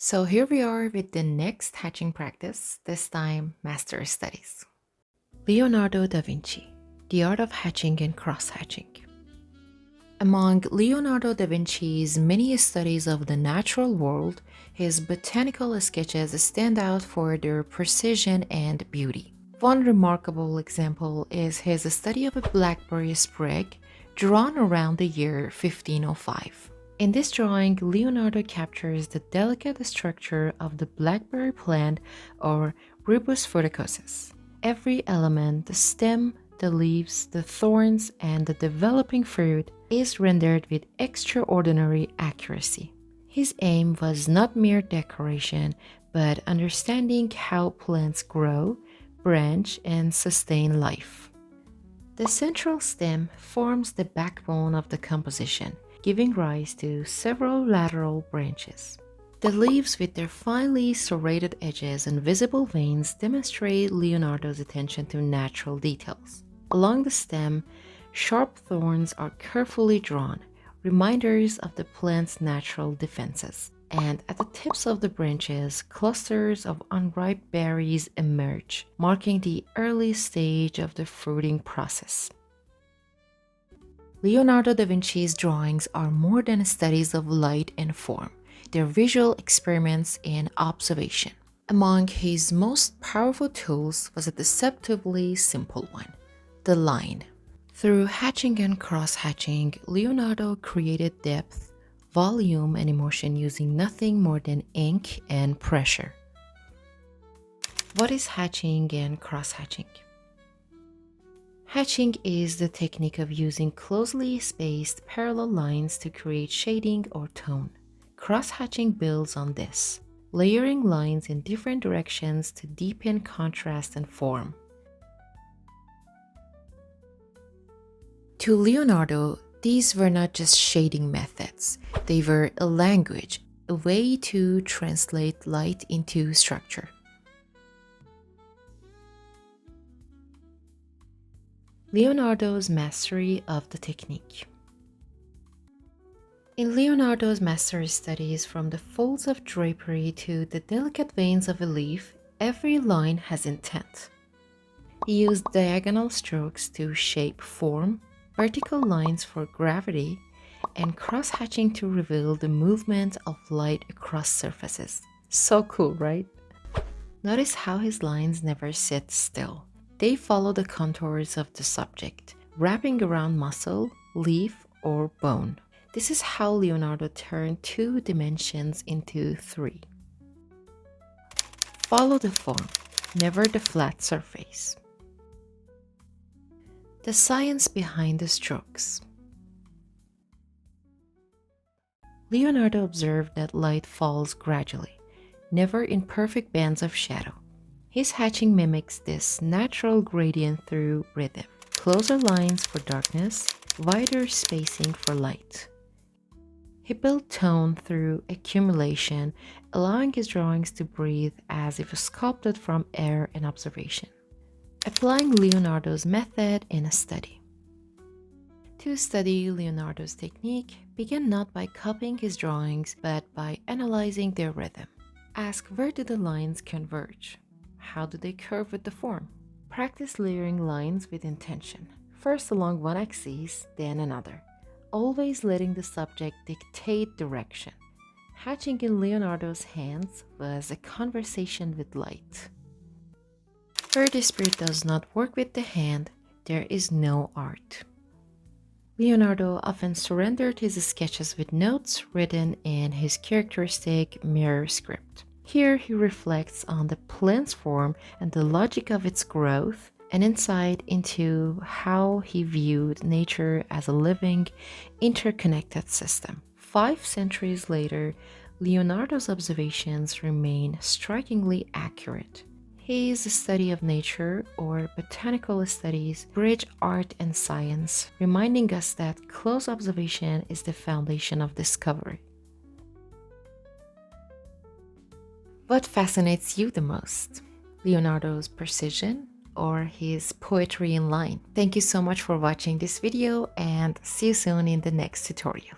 So here we are with the next hatching practice, this time master studies. Leonardo da Vinci, the art of hatching and cross-hatching. Among Leonardo da Vinci's many studies of the natural world, his botanical sketches stand out for their precision and beauty. One remarkable example is his study of a Blackberry Sprig drawn around the year 1505. In this drawing, Leonardo captures the delicate structure of the blackberry plant or Rubus verticosus. Every element, the stem, the leaves, the thorns, and the developing fruit is rendered with extraordinary accuracy. His aim was not mere decoration, but understanding how plants grow, branch, and sustain life. The central stem forms the backbone of the composition, giving rise to several lateral branches. The leaves with their finely serrated edges and visible veins demonstrate Leonardo's attention to natural details. Along the stem, sharp thorns are carefully drawn, reminders of the plant's natural defenses. And at the tips of the branches, clusters of unripe berries emerge, marking the early stage of the fruiting process. Leonardo da Vinci's drawings are more than studies of light and form. They're visual experiments in observation. Among his most powerful tools was a deceptively simple one, the line. Through hatching and cross-hatching, Leonardo created depth, volume, and emotion using nothing more than ink and pressure. What is hatching and cross-hatching? Hatching is the technique of using closely spaced parallel lines to create shading or tone. Cross-hatching builds on this, layering lines in different directions to deepen contrast and form. To Leonardo, these were not just shading methods, they were a language, a way to translate light into structure. Leonardo's mastery of the technique. In Leonardo's mastery studies, from the folds of drapery to the delicate veins of a leaf, every line has intent. He used diagonal strokes to shape form, vertical lines for gravity, and cross-hatching to reveal the movement of light across surfaces. So cool, right? Notice how his lines never sit still. They follow the contours of the subject, wrapping around muscle, leaf, or bone. This is how Leonardo turned 2 dimensions into 3. Follow the form, never the flat surface. The science behind the strokes. Leonardo observed that light falls gradually, never in perfect bands of shadow. His hatching mimics this natural gradient through rhythm. Closer lines for darkness, wider spacing for light. He built tone through accumulation, allowing his drawings to breathe as if sculpted from air and observation. Applying Leonardo's method in a study. To study Leonardo's technique, begin not by copying his drawings, but by analyzing their rhythm. Ask, where do the lines converge? How do they curve with the form? Practice layering lines with intention, first along one axis, then another, always letting the subject dictate direction. Hatching in Leonardo's hands was a conversation with light. Where the spirit does not work with the hand, there is no art. Leonardo often surrendered his sketches with notes written in his characteristic mirror script. Here he reflects on the plant's form and the logic of its growth, an insight into how he viewed nature as a living, interconnected system. 5 centuries later, Leonardo's observations remain strikingly accurate. His study of nature, or botanical studies, bridge art and science, reminding us that close observation is the foundation of discovery. What fascinates you the most? Leonardo's precision or his poetry in line? Thank you so much for watching this video and see you soon in the next tutorial.